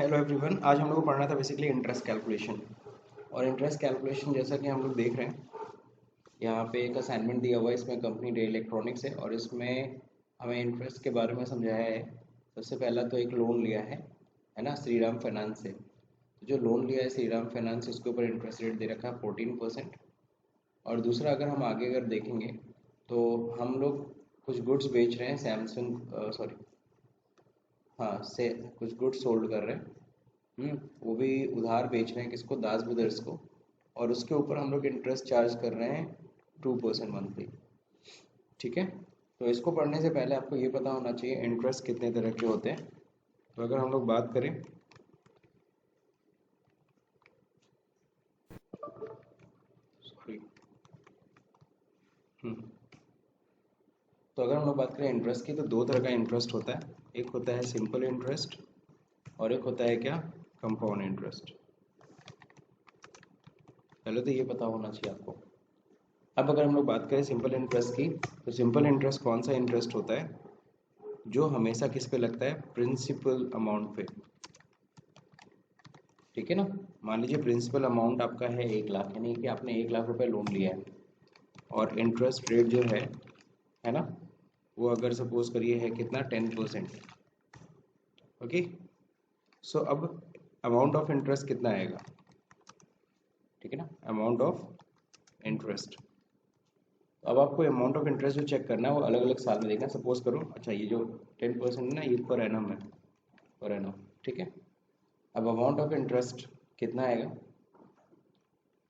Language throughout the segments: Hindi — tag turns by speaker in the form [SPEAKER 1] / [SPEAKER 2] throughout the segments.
[SPEAKER 1] हेलो एवरीवन, आज हम लोग को पढ़ना था बेसिकली इंटरेस्ट कैलकुलेशन। और इंटरेस्ट कैलकुलेशन जैसा कि हम लोग देख रहे हैं, यहाँ पे एक असाइनमेंट दिया हुआ है। इसमें कंपनी डे इलेक्ट्रॉनिक्स है और इसमें हमें इंटरेस्ट के बारे में समझाया है। सबसे पहला तो एक लोन लिया है ना, श्रीराम फाइनेंस से। तो जो लोन लिया है श्रीराम फाइनेंस, उसके ऊपर इंटरेस्ट रेट दे रखा है 14%। और दूसरा अगर हम आगे अगर देखेंगे तो हम लोग कुछ गुड्स बेच रहे हैं सैमसंग, सॉरी, हाँ से कुछ गुड्स सोल्ड कर रहे हैं। वो भी उधार बेच रहे हैं किसको, दास ब्रदर्स को। और उसके ऊपर हम लोग इंटरेस्ट चार्ज कर रहे हैं 2% मंथली। ठीक है। तो इसको पढ़ने से पहले आपको ये पता होना चाहिए इंटरेस्ट कितने तरह के होते हैं। तो अगर हम लोग बात करें, सॉरी, तो अगर हम लोग बात करें इंटरेस्ट की, तो दो तरह का इंटरेस्ट होता है। एक होता है सिंपल इंटरेस्ट और एक होता है क्या, कंपाउंड इंटरेस्ट। पहले तो ये पता होना चाहिए आपको। अब अगर हम लोग बात करें सिंपल इंटरेस्ट की, तो सिंपल इंटरेस्ट कौन सा इंटरेस्ट होता है जो हमेशा किस पे लगता है, प्रिंसिपल अमाउंट पे। ठीक है ना। मान लीजिए प्रिंसिपल अमाउंट आपका है 1 लाख, यानी कि आपने 1 लाख रुपए लोन लिया है और इंटरेस्ट रेट जो है ना, वो अगर सपोज करिए है कितना, 10%। ओके। सो अब अमाउंट ऑफ इंटरेस्ट कितना आएगा, ठीक है ना, अमाउंट ऑफ इंटरेस्ट। अब आपको अमाउंट ऑफ इंटरेस्ट जो चेक करना है वो अलग अलग साल में देखना है। सपोज करो, अच्छा ये जो 10% है ना, ये पर एनम है, पर एनम। ठीक है। अब अमाउंट ऑफ इंटरेस्ट कितना आएगा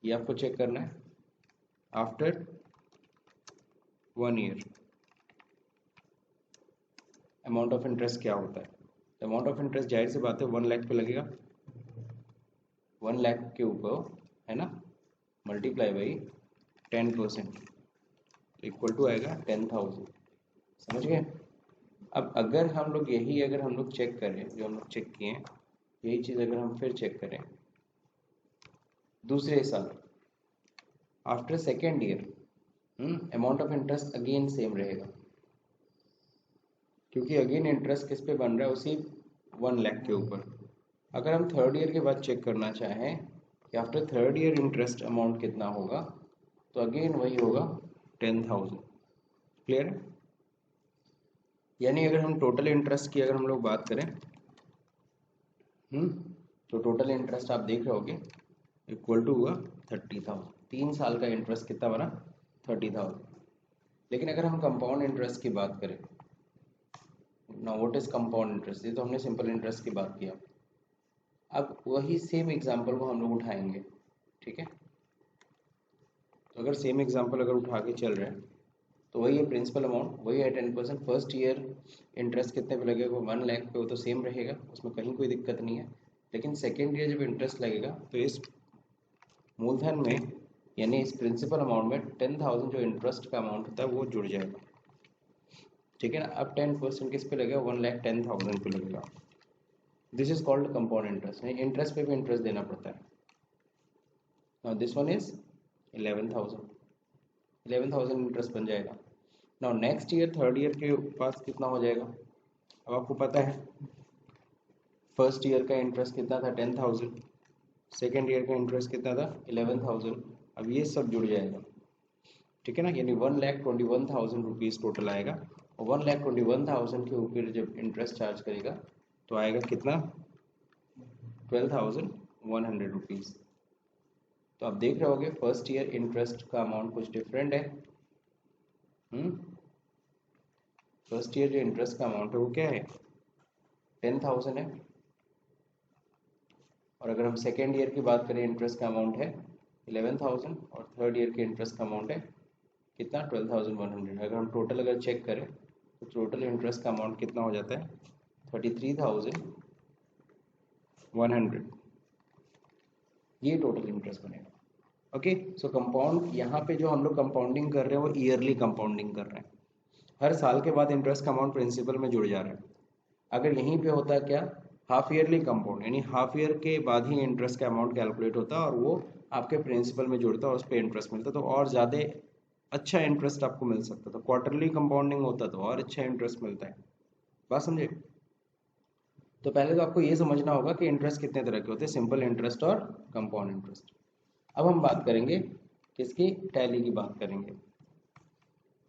[SPEAKER 1] ये आपको चेक करना है after 1 year. Amount of interest क्या होता है, अमाउंट ऑफ इंटरेस्ट जाहिर सी बात है 1 लाख पे लगेगा। 1 लाख के ऊपर, है ना, मल्टीप्लाई बाई 10%, इक्वल टू आएगा 10,000। समझ गए। अब अगर हम लोग यही अगर हम लोग चेक करें, जो हम लोग चेक किए हैं, यही चीज़ अगर हम फिर चेक करें दूसरे साल, after second year, amount of interest again same रहेगा, क्योंकि अगेन इंटरेस्ट किस पे बन रहा है, उसी 1 लाख के ऊपर। अगर हम थर्ड ईयर के बाद चेक करना चाहें कि after third year interest amount कितना होगा, तो अगेन वही होगा 10,000। क्लियर है। यानी अगर हम टोटल इंटरेस्ट की अगर हम लोग बात करें, तो टोटल इंटरेस्ट आप देख रहे होगे इक्वल टू हुआ 30,000। 3 साल का इंटरेस्ट कितना बना, 30,000। लेकिन अगर हम कंपाउंड इंटरेस्ट की बात करें ना, व्हाट इज कंपाउंड इंटरेस्ट, ये तो हमने सिंपल इंटरेस्ट की बात किया। अब वही सेम एग्जांपल को हम लोग उठाएंगे। ठीक है। तो अगर सेम एग्जांपल अगर उठा के चल रहे हैं, तो वही है प्रिंसिपल अमाउंट, वही है 10%। फर्स्ट ईयर इंटरेस्ट कितने पे लगेगा, 1 लाख पे, वो तो सेम रहेगा, उसमें कहीं कोई दिक्कत नहीं है। लेकिन सेकेंड ईयर जब इंटरेस्ट लगेगा तो इस मूलधन में, यानी इस प्रिंसिपल अमाउंट में 10,000 जो इंटरेस्ट का अमाउंट होता है वो जुड़ जाएगा। ठीक है ना। अब 10% किस पे लगेगा, 1,10,000 पे लगेगा। This is called compound interest, यानी इंटरेस्ट पे भी इंटरेस्ट देना पड़ता है। Now this one is 11,000, 11,000 interest बन जाएगा। Now next year third year के पास कितना हो जाएगा, अब आपको पता है फर्स्ट ईयर का इंटरेस्ट कितना था, 10,000। सेकेंड ईयर का इंटरेस्ट कितना था, 11,000। अब ये सब जुड़ जाएगा। ठीक है ना। यानी 1,21,000 रुपीज़ टोटल आएगा। और 1,21,000 के ऊपर जब इंटरेस्ट चार्ज करेगा तो आएगा कितना, 12,100 रुपीज़। तो आप देख रहे होगे फर्स्ट ईयर इंटरेस्ट का अमाउंट कुछ डिफरेंट है। फर्स्ट ईयर जो इंटरेस्ट का अमाउंट है वो क्या है, 10,000 है। और अगर हम सेकेंड ईयर की बात करें, इंटरेस्ट का अमाउंट है 11,000 और थर्ड ईयर के इंटरेस्ट का अमाउंट है कितना, 12,100। अगर हम टोटल अगर चेक करें तो टोटल इंटरेस्ट का अमाउंट कितना हो जाता है, 33,100। ये टोटल इंटरेस्ट बनेगा। ओके। सो कंपाउंड, यहाँ पे जो हम लोग कंपाउंडिंग कर रहे हैं वो ईयरली कंपाउंडिंग कर रहे हैं। हर साल के बाद इंटरेस्ट का अमाउंट प्रिंसिपल में जुड़ जा रहा है। अगर यहीं पे होता है क्या, हाफ ईयरली कंपाउंड, यानी हाफ ईयर के बाद ही इंटरेस्ट का अमाउंट कैलकुलेट होता है और वो आपके प्रिंसिपल में जुड़ता है, उस पर इंटरेस्ट मिलता, तो और ज़्यादा अच्छा इंटरेस्ट आपको मिल सकता था। क्वार्टरली कंपाउंडिंग होता तो और अच्छा इंटरेस्ट मिलता है। बात समझे। तो पहले तो आपको ये समझना होगा कि इंटरेस्ट कितने तरह के होते हैं, सिंपल इंटरेस्ट और कंपाउंड इंटरेस्ट। अब हम बात करेंगे किसकी, टैली की बात करेंगे।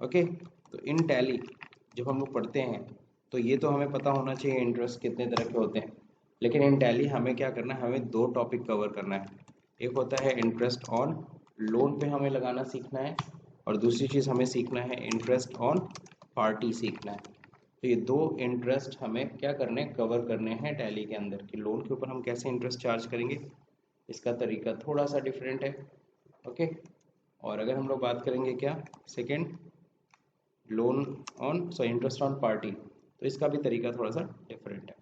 [SPEAKER 1] ओके, तो इन टैली जब हम लोग पढ़ते हैं तो ये तो हमें पता होना चाहिए इंटरेस्ट कितने तरह के होते हैं, लेकिन इन टैली हमें क्या करना है, हमें दो टॉपिक कवर करना है। एक होता है इंटरेस्ट ऑन लोन पे हमें लगाना सीखना है, और दूसरी चीज़ हमें सीखना है इंटरेस्ट ऑन पार्टी सीखना है। तो ये दो इंटरेस्ट हमें क्या करने, कवर करने हैं टैली के अंदर, कि लोन के ऊपर हम कैसे इंटरेस्ट चार्ज करेंगे, इसका तरीका थोड़ा सा डिफरेंट है। ओके, और अगर हम लोग बात करेंगे क्या, second loan on interest on party, तो इसका भी तरीका थोड़ा सा डिफरेंट है।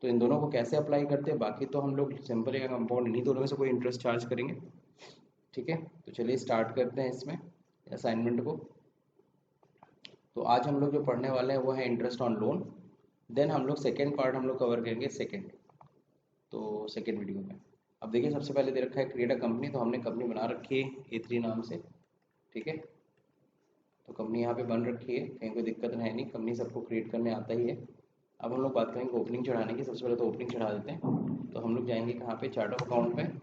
[SPEAKER 1] तो इन दोनों को कैसे अप्लाई करते हैं, बाकी तो हम लोग सिंपल या कंपाउंड इन्हीं दोनों में से कोई इंटरेस्ट चार्ज करेंगे। ठीक है, तो चलिए स्टार्ट करते हैं इसमें असाइनमेंट को। तो आज हम लोग जो पढ़ने वाले हैं वो है इंटरेस्ट ऑन लोन, देन हम लोग सेकेंड पार्ट हम लोग कवर करेंगे सेकेंड, तो सेकेंड वीडियो में। अब देखिए सबसे पहले दे रखा है क्रिएट अ कंपनी, तो हमने कंपनी बना रखी है A3 नाम से। ठीक है, तो कंपनी यहाँ पे बन रखी है, कहीं कोई दिक्कत है नहीं, कंपनी सबको क्रिएट करने आता ही है। अब हम लोग बात करेंगे ओपनिंग चढ़ाने की। सबसे पहले तो ओपनिंग चढ़ा देते हैं। तो हम लोग जाएंगे कहाँ पे, चार्ट ऑफ अकाउंट में,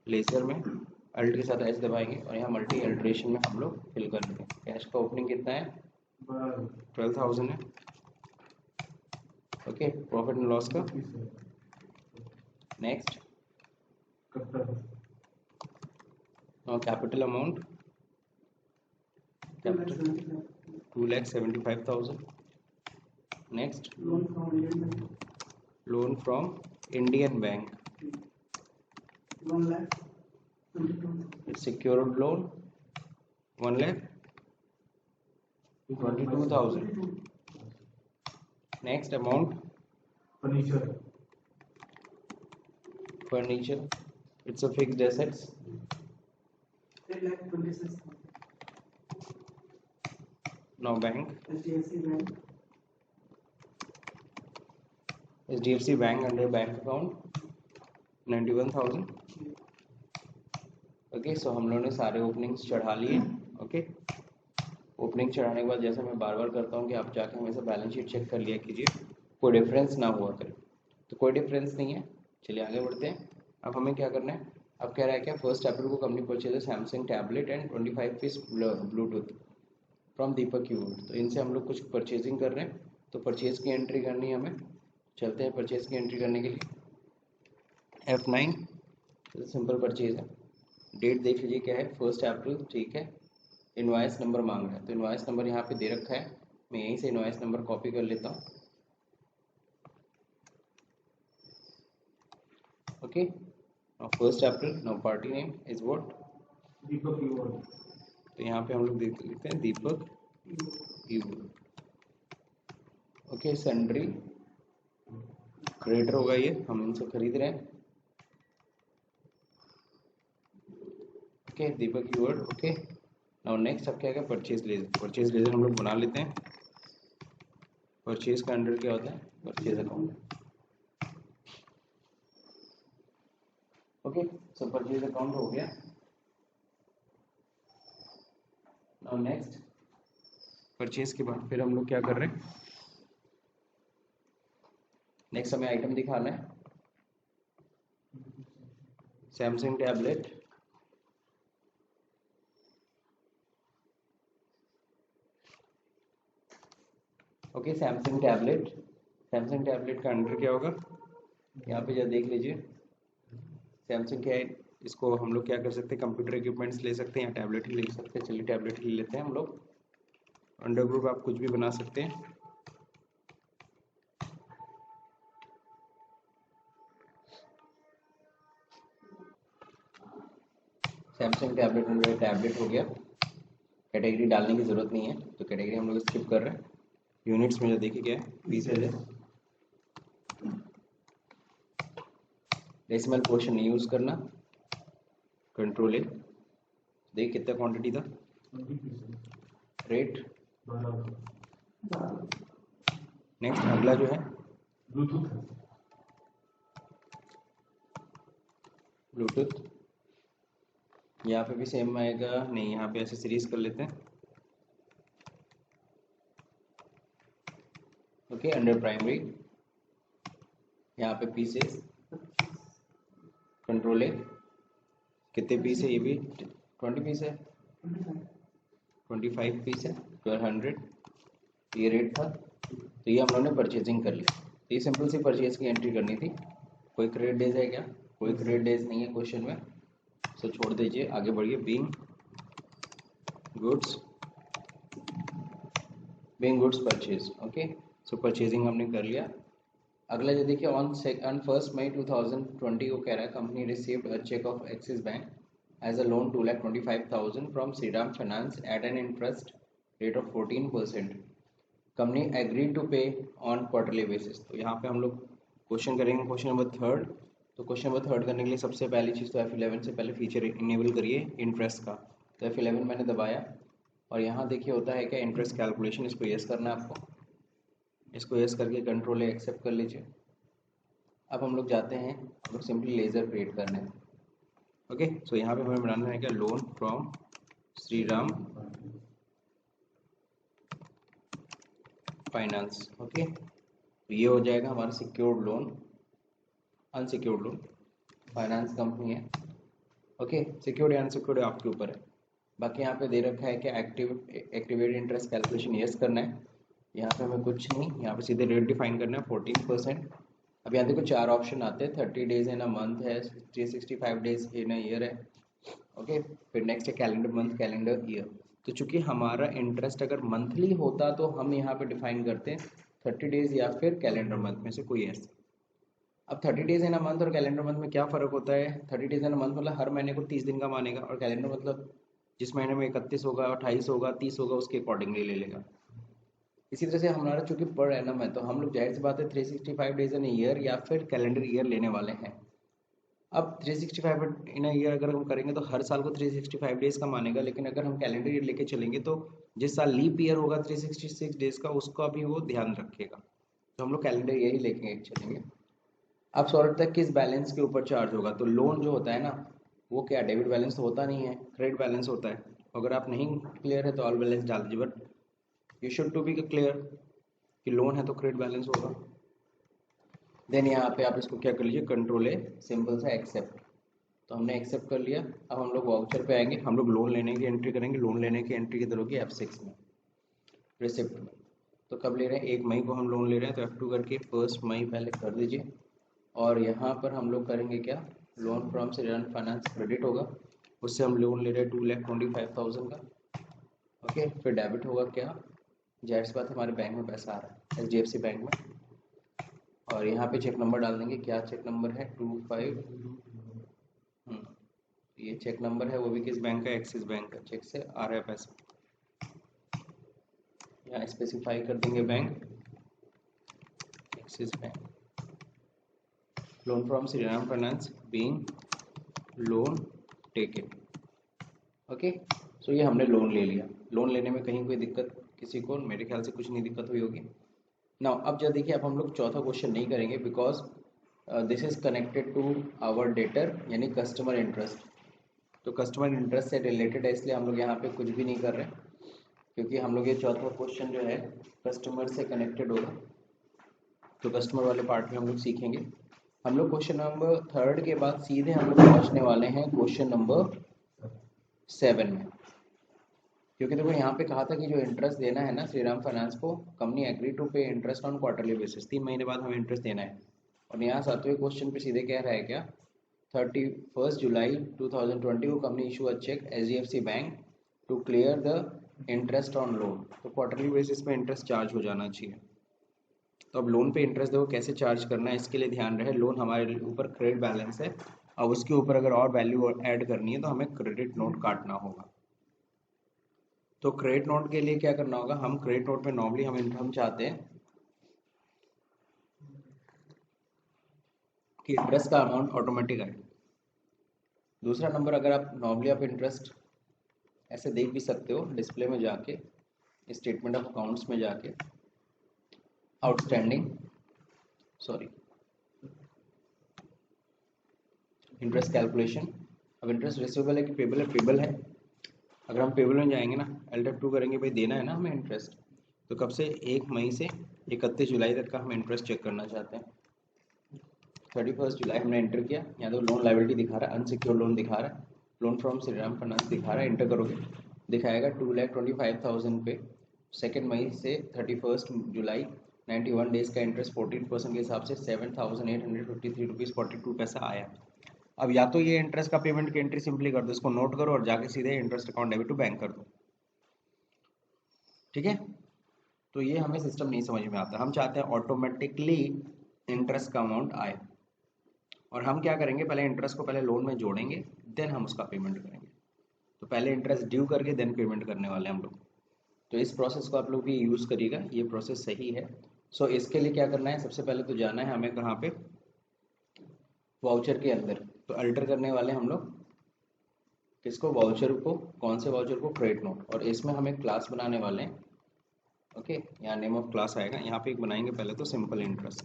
[SPEAKER 1] लेजर में अल्ट के साथ एच दबाएंगे और यहाँ मल्टी अल्ट्रेशन में हम लोग फिल कर देंगे। कैश का ओपनिंग कितना है, 12,000 है। ओके, प्रॉफिट एंड लॉस का next, capital amount capital 2,75,000। Next, loan from Indian bank, secured loan 1,22,000. Next amount, furniture, it's a fixed assets. Now bank, HDFC Bank under bank account 91,000. Okay, सो हम लोगों ने सारे ओपनिंग्स चढ़ा लिए। ओके, ओपनिंग चढ़ाने के बाद जैसे मैं बार बार करता हूँ कि आप जाके हमेशा बैलेंस शीट चेक कर लिया कीजिए, कोई डिफरेंस ना हुआ करे। तो कोई डिफरेंस नहीं है, चलिए आगे बढ़ते हैं। अब हमें क्या करना है, अब कह रहा है क्या, 1 अप्रैल को company purchase Samsung tablet and 25 piece Bluetooth from Deepak keyboard. तो इनसे हम लोग कुछ परचेजिंग कर रहे हैं, तो परचेज की एंट्री करनी है हमें। चलते हैं परचेज की एंट्री करने के लिए, F9, सिंपल परचेज है। डेट देख लीजिए क्या है, 1 अप्रैल। ठीक है, इनवॉइस नंबर मांग रहा है, तो इनवॉइस नंबर यहाँ पे दे रखा है, मैं यहीं से इनवॉइस नंबर कॉपी कर लेता हूँ। Okay, now 1 April, now party name is what, Deepak keyboard. तो यहाँ पे हम लोग देख लेते हैं दीपक कीबोर्ड। ओके, सन्ड्री क्रेडिटर होगा, ये हम इनसे खरीद रहे हैं। ओके, दीपक कीवर्ड। ओके, नाउ नेक्स्ट अब क्या है, परचेज लेजर। परचेज लेजर हम लोग बना लेते हैं। परचेज का अंडर क्या होता है, परचेज अकाउंट। ओके, सो परचेज अकाउंट हो गया। नाउ नेक्स्ट, परचेज के बाद फिर हम लोग क्या कर रहे हैं, नेक्स्ट हमें आइटम दिखाना है, Samsung tablet, okay, Samsung tablet. Samsung tablet का अंडर क्या होगा, यहाँ पे जरा देख लीजिए, सैमसंग क्या है, इसको हम लोग क्या कर सकते हैं, कंप्यूटर इक्विपमेंट्स ले सकते हैं या टैबलेट ही ले सकते हैं। चलिए टैबलेट ही ले लेते हैं हम लोग। अंडर ग्रुप आप कुछ भी बना सकते हैं। सैमसंग टैबलेट अंडर टैबलेट हो गया। कैटेगरी डालने की ज़रूरत नहीं है, तो कैटेगरी हम लोग स्किप कर रहे हैं। यूनिट्स में जो देखिए क्या है, पीसेज है, डेसिमल पोर्शन नहीं यूज़ करना, कंट्रोल ए। देख कितना क्वांटिटी था, रेट। नेक्स्ट अगला जो है ब्लूटूथ, यहाँ पे भी सेम आएगा, नहीं यहाँ पे ऐसे सीरीज कर लेते हैं। ओके, अंडर प्राइमरी, यहाँ पे पीसेस, कंट्रोल ए, कितने पीस है, ये भी 20 पीस है, 25 पीस है, 1200, ये रेट था। तो ये हम लोगों ने परचेजिंग कर लिया। तो ये सिंपल सी परचेज की एंट्री करनी थी। कोई क्रेडिट डेज है क्या? कोई क्रेडिट डेज नहीं है क्वेश्चन में, सो छोड़ दीजिए, आगे बढ़िए। Being goods purchase, okay. So purchasing हमने कर लिया। अगला जो देखिए, ऑन 1 मई 2020 को कह रहा है company received a cheque of Axis bank as a loan 2,25,000 from Shriram finance at an interest rate of 14%। Company agree to pay on quarterly basis. तो यहाँ पे हम लोग क्वेश्चन करेंगे क्वेश्चन नंबर थर्ड। तो क्वेश्चन नंबर थर्ड करने के लिए सबसे पहली चीज़ तो F11 से पहले फीचर इनेबल करिए इंटरेस्ट का। तो F11 मैंने दबाया और यहाँ देखिए होता है क्या, इंटरेस्ट कैलकुलेशन। इसको यस करना है आपको, इसको यस करके कंट्रोल एक्सेप्ट कर लीजिए। अब हम लोग जाते हैं, हम लोग सिंपली लेज़र क्रिएट करने हैं। ओके, सो यहाँ पे हमें बनाना है क्या, loan from Shriram finance. Okay, तो ये हो जाएगा हमारा secured loan, unsecured loan, finance company है। ओके, सिक्योर्ड या अनसिक्योर्ड आपके ऊपर है। बाकी यहाँ पे दे रखा है कि एक्टिवेट इंटरेस्ट कैलकुलेशन यस करना है। यहाँ पे हमें कुछ नहीं, यहाँ पे सीधे रेट डिफाइन करना है 14%। अब यहाँ देखो 4 ऑप्शन आते हैं, 30 डेज इन अ मंथ है, 365 डेज इन अ ईयर है। ओके, फिर नेक्स्ट है कैलेंडर मंथ, कैलेंडर ईयर। तो चूंकि हमारा इंटरेस्ट अगर मंथली होता तो हम यहाँ पे डिफाइन करते हैं 30 डेज या फिर कैलेंडर मंथ में से कोई ऐसा। अब 30 डेज इन अ मंथ और कैलेंडर मंथ में क्या फ़र्क होता है? 30 डेज इन अ मंथ मतलब हर महीने को 30 दिन का मानेगा, और कैलेंडर मतलब जिस महीने में 31 होगा, 28 होगा, 30 होगा, उसके अकॉर्डिंगली ले लेगा। इसी तरह से हमारा चूंकि पर एनम है तो हम लोग जाहिर सी बात है 365 डेज इन ईयर या फिर कैलेंडर ईयर लेने वाले हैं। अब 365 इन ईयर अगर हम करेंगे तो हर साल को 365 डेज का मानेगा, लेकिन अगर हम कैलेंडर ईयर लेके चलेंगे तो जिस साल लीप ईयर होगा 366 डेज का, उसका भी वो ध्यान रखेगा। तो हम लोग कैलेंडर ईयर ही लेके चलेंगे। अब सॉल्व तक किस बैलेंस के ऊपर चार्ज होगा? तो लोन जो होता है ना, वो क्या डेबिट बैलेंस तो होता नहीं है, क्रेडिट बैलेंस होता है। अगर आप नहीं क्लियर है तो ऑल बैलेंस डाल दीजिए, but you should to be clear कि लोन है तो क्रेडिट बैलेंस होगा। देन यहाँ पे आप इसको क्या कर लीजिए, कंट्रोल ए, सिंपल सा एक्सेप्ट। तो हमने एक्सेप्ट कर लिया। अब हम लोग वाउचर पे आएंगे, हम लोग लोन लेने की एंट्री करेंगे। लोन लेने की एंट्री किधर होगी? F6 में, रिसिप्ट में। तो कब ले रहे हैं? 1 मई को हम लोन ले रहे हैं, तो F2 करके 1 मई पहले कर दीजिए। और यहाँ पर हम लोग करेंगे क्या, loan from Shriram finance credit होगा, उससे हम लोन ले रहे हैं 2,25,000 का। ओके, फिर डेबिट होगा क्या, जाहिर सी बात है हमारे बैंक में पैसा आ रहा है, HDFC बैंक में। और यहाँ पे चेक नंबर डाल देंगे, क्या चेक नंबर है, 25। ये चेक नंबर है, वो भी किस बैंक का, एक्सिस बैंक का। चेक से आ रहा है पैसा, यहाँ स्पेसिफाई कर देंगे bank, Axis bank. Loan from Shriram finance being loan taken. Okay, so ये हमने लोन ले लिया। लोन लेने में कहीं कोई दिक्कत किसी को? मेरे ख्याल से कुछ नहीं दिक्कत हुई होगी। नाउ अब जब देखिए, अब हम लोग चौथा क्वेश्चन नहीं करेंगे, because this is connected to our debtor यानी कस्टमर इंटरेस्ट। तो कस्टमर इंटरेस्ट से रिलेटेड है, इसलिए हम लोग यहाँ पे कुछ भी नहीं कर रहे, क्योंकि हम लोग ये चौथा क्वेश्चन जो है कस्टमर से कनेक्टेड होगा। तो कस्टमर वाले पार्ट में हम लोग सीखेंगे। हम लोग क्वेश्चन नंबर थर्ड के बाद सीधे हम लोग पहुँचने वाले हैं क्वेश्चन नंबर 7 में। क्योंकि देखो यहाँ पे कहा था कि जो इंटरेस्ट देना है ना श्रीराम फाइनेंस को, कंपनी एग्री टू पे इंटरेस्ट ऑन क्वार्टरली बेसिस, 3 महीने बाद हमें इंटरेस्ट देना है। और यहाँ 7वें क्वेश्चन पे सीधे कह रहा है क्या, 31 जुलाई 2020 को company issue a cheque HDFC bank to clear the interest on loan. तो क्वार्टरली बेसिस पे इंटरेस्ट चार्ज हो जाना चाहिए। तो अब लोन पे इंटरेस्ट देखो कैसे चार्ज करना है, इसके लिए ध्यान रहे, लोन हमारे ऊपर क्रेडिट बैलेंस है, अब उसके ऊपर अगर और वैल्यू ऐड करनी है तो हमें क्रेडिट नोट काटना होगा। तो क्रेडिट नोट के लिए क्या करना होगा, हम क्रेडिट नोट में नॉर्मली हम चाहते हैं कि इंटरेस्ट का अमाउंट ऑटोमेटिक आए। दूसरा नंबर, अगर आप नॉर्मली आप इंटरेस्ट ऐसे देख भी सकते हो डिस्प्ले में जाके, स्टेटमेंट ऑफ अकाउंट्स में जाके, आउटस्टैंडिंग इंटरेस्ट कैलकुलेशन। अब इंटरेस्ट रिसीवेबल है कि पेबल है? पेबल है। अगर हम पेबल में जाएंगे ना, L2 करेंगे, भाई देना है ना हमें इंटरेस्ट, तो कब से, 1 मई से 31 जुलाई तक का हम इंटरेस्ट चेक करना चाहते हैं। 31 जुलाई हमने एंटर किया, यहाँ तो लोन लाइबिलिटी दिखा रहा है, अनसिक्योर्ड लोन दिखा रहा है, लोन फ्रॉम श्रीराम फाइनेंस दिखा रहा है, एंटर करोगे दिखाएगा 2,25,000 पे 2 मई से 31 जुलाई 91 डेज का इंटरेस्ट 14% के हिसाब से 7,853 रुपीज़ 42 पैसा आया। अब या तो ये इंटरेस्ट का पेमेंट की एंट्री सिंपली कर दो, इसको नोट करो और जाके सीधे interest account debit to bank कर दो, ठीक है। तो ये हमें सिस्टम नहीं समझ में आता, हम चाहते हैं ऑटोमेटिकली इंटरेस्ट का अमाउंट आए, और हम क्या करेंगे, पहले इंटरेस्ट को पहले लोन में जोड़ेंगे, देन हम उसका पेमेंट करेंगे। तो पहले इंटरेस्ट ड्यू करके देन पेमेंट करने वाले हम लोग। तो इस प्रोसेस को आप लोग भी यूज़ करिएगा, ये प्रोसेस सही है। सो इसके लिए क्या करना है, सबसे पहले तो जाना है हमें कहाँ पे, वाउचर के अंदर। तो अल्टर करने वाले हम लोग किसको, वाउचर को। कौन से वाउचर को, क्रेडिट नोट। और इसमें हम एक क्लास बनाने वाले हैं, ओके। यहाँ नेम ऑफ क्लास आएगा, यहाँ पे एक बनाएंगे पहले तो सिंपल इंटरेस्ट।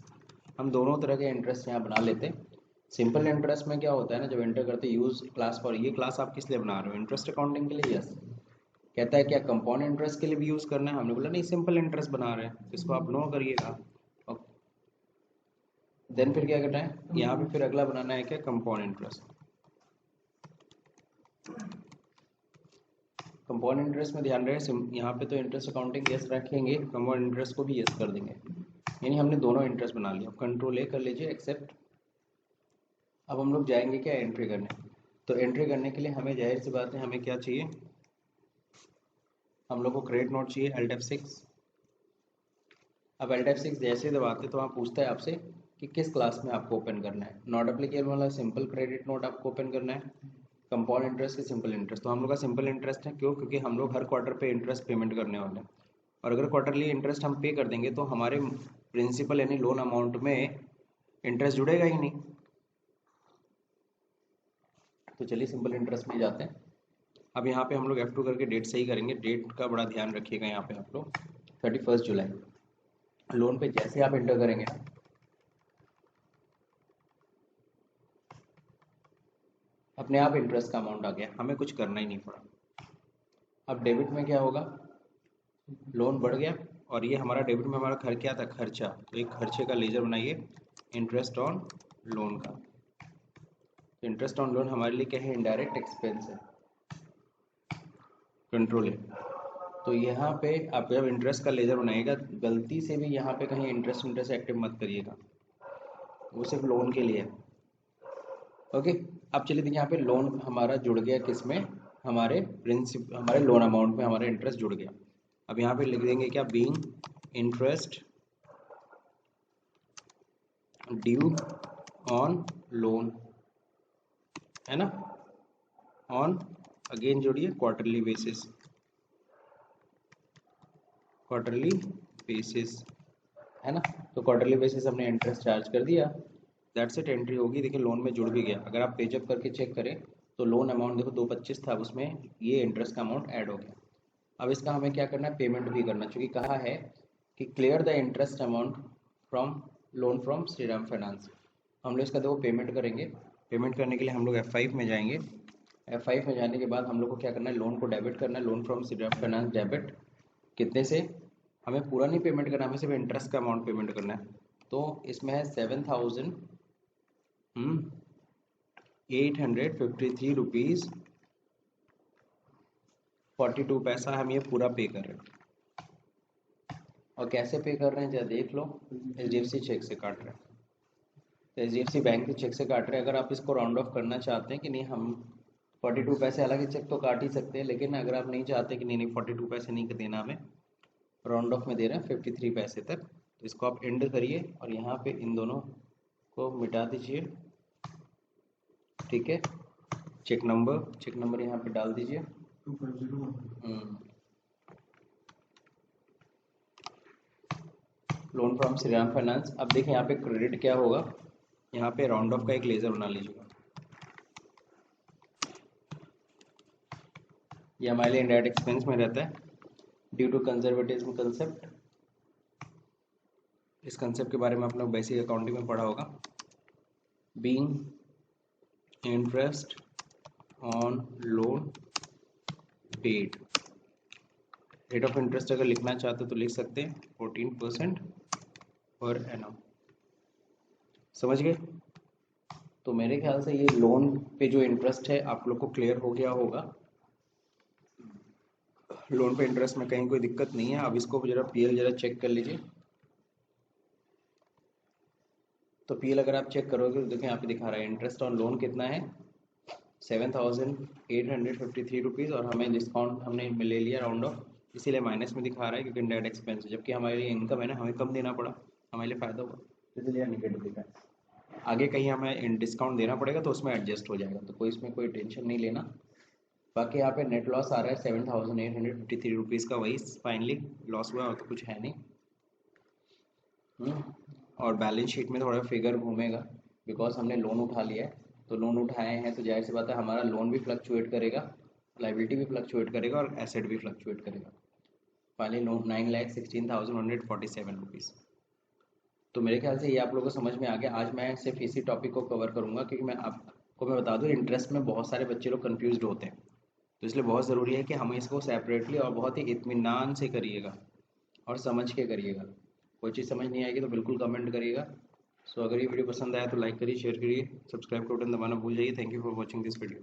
[SPEAKER 1] हम दोनों तरह के इंटरेस्ट यहाँ बना लेते हैं। सिंपल इंटरेस्ट में क्या होता है ना, जब एंटर करते यूज क्लास फॉर, ये क्लास आप किस लिए बना रहे हो, इंटरेस्ट अकाउंटिंग के लिए। यस, कहता है क्या कंपाउंड इंटरेस्ट के लिए भी यूज करना है, हमने बोला नहीं सिंपल इंटरेस्ट बना रहे हैं, इसको आप नो करिएगा। देन फिर क्या करना है, यहाँ पे फिर अगला बनाना है क्या, कंपाउंड इंटरेस्ट। कंपाउंड इंटरेस्ट में ध्यान रहे, यहाँ पे तो इंटरेस्ट अकाउंटिंग यस रखेंगे, कंपाउंड इंटरेस्ट को भी यस कर देंगे, यानी हमने दोनों इंटरेस्ट बना लिया। कंट्रोल ए कर लीजिए, एक्सेप्ट। अब हम लोग जाएंगे क्या, एंट्री करने। तो एंट्री करने के लिए हमें जाहिर सी बात है हमें क्या चाहिए, हम लोग को क्रेडिट नोट चाहिए, Alt F6। अब Alt F6 जैसे दबाते तो वहाँ पूछता है आपसे कि किस क्लास में आपको ओपन करना है। नॉट एप्लीकेबल वाला सिंपल क्रेडिट नोट आपको ओपन करना है, कंपाउंड इंटरेस्ट की सिंपल इंटरेस्ट। तो हम लोग का सिंपल इंटरेस्ट है, क्यों, क्योंकि हम लोग हर क्वार्टर पे इंटरेस्ट पेमेंट करने वाले हैं, और अगर क्वार्टरली इंटरेस्ट हम पे कर देंगे तो हमारे प्रिंसिपल यानी लोन अमाउंट में इंटरेस्ट जुड़ेगा ही नहीं। तो चलिए सिंपल इंटरेस्ट में जाते हैं। अब यहाँ पे हम लोग F2 करके डेट सही करेंगे, डेट का बड़ा ध्यान रखिएगा। यहाँ पे आप लोग 31 जुलाई लोन पे जैसे आप एंटर करेंगे अपने आप इंटरेस्ट का अमाउंट आ गया, हमें कुछ करना ही नहीं पड़ा। अब डेबिट में क्या होगा, लोन बढ़ गया, और ये हमारा डेबिट में हमारा क्या था, खर्चा। तो एक खर्चे का लेजर बनाइए, इंटरेस्ट ऑन लोन का। तो इंटरेस्ट ऑन लोन हमारे लिए क्या है, इनडायरेक्ट एक्सपेंस है, कंट्रोल है। तो यहाँ पे आप जब इंटरेस्ट का लेजर बनाइएगा, गलती से भी यहाँ पे कहीं इंटरेस्ट एक्टिव मत करिएगा, वो सिर्फ लोन के लिए है, ओके। अब चलिए देखिए, यहाँ पे लोन हमारा जुड़ गया किसमें, हमारे हमारे लोन अमाउंट में हमारा इंटरेस्ट जुड़ गया। अब यहाँ पे लिख देंगे क्या, being interest due on loan, है ना, ऑन अगेन जोड़िए क्वार्टरली बेसिस, क्वार्टरली बेसिस, है ना। तो क्वार्टरली बेसिस हमने इंटरेस्ट चार्ज कर दिया, दैट्स इट, एंट्री होगी। देखिए लोन में जुड़ भी गया। अगर आप पेजअप करके चेक करें तो लोन अमाउंट देखो 225 था, उसमें ये इंटरेस्ट का अमाउंट ऐड हो गया। अब इसका हमें क्या करना है, पेमेंट भी करना, क्योंकि कहा है कि clear the interest amount from loan from Shriram finance. हम लोग इसका देखो पेमेंट करेंगे। पेमेंट करने के लिए हम लोग F5 में जाएंगे। F5 में जाने के बाद हम लोग को क्या करना है, लोन को डेबिट करना है, loan from Shriram finance debit, कितने से, हमें पूरा नहीं पेमेंट करना, हमें सिर्फ इंटरेस्ट का अमाउंट पेमेंट करना है। तो इसमें है 7,853 रुपीज़ 42 पैसा हम ये पूरा पे कर रहे हैं। और कैसे पे कर रहे हैं जरा देख लो, HDFC चेक से काट रहे हैं, तो HDFC बैंक के चेक से काट रहे हैं। अगर आप इसको राउंड ऑफ करना चाहते हैं कि नहीं, हम 42 पैसे, हालांकि चेक तो काट ही सकते हैं, लेकिन अगर आप नहीं चाहते कि नहीं 42 पैसे नहीं देना, हमें राउंड ऑफ में दे रहे हैं 53 पैसे तक, तो इसको आप एंड करिए और यहाँ पे इन दोनों को मिटा दीजिए, ठीक है। चेक नंबर यहाँ पे डाल दीजिए, लोन फ्रॉम श्रीराम फाइनेंस। अब देखिए यहाँ पे क्रेडिट क्या होगा, यहाँ पे राउंड ऑफ का एक लेजर बना लीजिएगा, ये हमारे लिए इनडायरेक्ट एक्सपेंस में रहता है ड्यू टू कंजर्वेटिज्म कंसेप्ट। इस कंसेप्ट के बारे में आप लोग बेसिक अकाउंटिंग में पढ़ा होगा। Being interest on loan paid, rate of interest अगर लिखना चाहते हो तो लिख सकते हैं 14% पर एनम, समझ गए। तो मेरे ख्याल से ये लोन पे जो इंटरेस्ट है आप लोग को क्लियर हो गया होगा। लोन पे इंटरेस्ट में कहीं कोई दिक्कत नहीं है। अब इसको जरा पीएल जरा चेक कर लीजिए। तो पीएल अगर आप चेक करोगे तो देखिए यहाँ पे दिखा रहा है इंटरेस्ट ऑन लोन कितना है 7,853 रुपीज़, और हमें डिस्काउंट हमने ले लिया राउंड ऑफ, इसीलिए माइनस में दिखा रहा है क्योंकि नेट एक्सपेंस है, जबकि हमारे लिए इनकम है ना, हमें कम देना पड़ा, हमारे लिए फ़ायदा हुआ, इसलिए निगेटिव दिखा है। आगे कहीं हमें डिस्काउंट देना पड़ेगा तो उसमें एडजस्ट हो जाएगा, तो कोई इसमें कोई टेंशन नहीं लेना। बाकी यहाँ पे नेट लॉस आ रहा है 7,853 रुपीज़ का, वही फाइनली लॉस हुआ और तो कुछ है नहीं। और बैलेंस शीट में थोड़ा फिगर घूमेगा बिकॉज हमने लोन उठा लिया है, तो लोन उठाए हैं तो जाहिर सी बात है हमारा लोन भी फ्लक्चुएट करेगा, लाइबिलिटी भी फ्लक्चुएट करेगा और एसेट भी फ्लक्चुएट करेगा। Finally loan 9,16,147 rupees. तो मेरे ख्याल से ये आप लोगों को समझ में आ गया। आज मैं सिर्फ इसी टॉपिक को कवर करूँगा क्योंकि मैं बता दूँ इंटरेस्ट में बहुत सारे बच्चे लोग कन्फ्यूज होते हैं, तो इसलिए बहुत ज़रूरी है कि हम इसको सेपरेटली और बहुत ही इत्मीनान से करिएगा और समझ के करिएगा। कोई चीज़ समझ नहीं आएगी तो बिल्कुल कमेंट करिएगा। सो अगर ये वीडियो पसंद आया तो लाइक करिए, शेयर करिए, सब्सक्राइब का बटन दबाना भूल जाइए। Thank you for watching this video.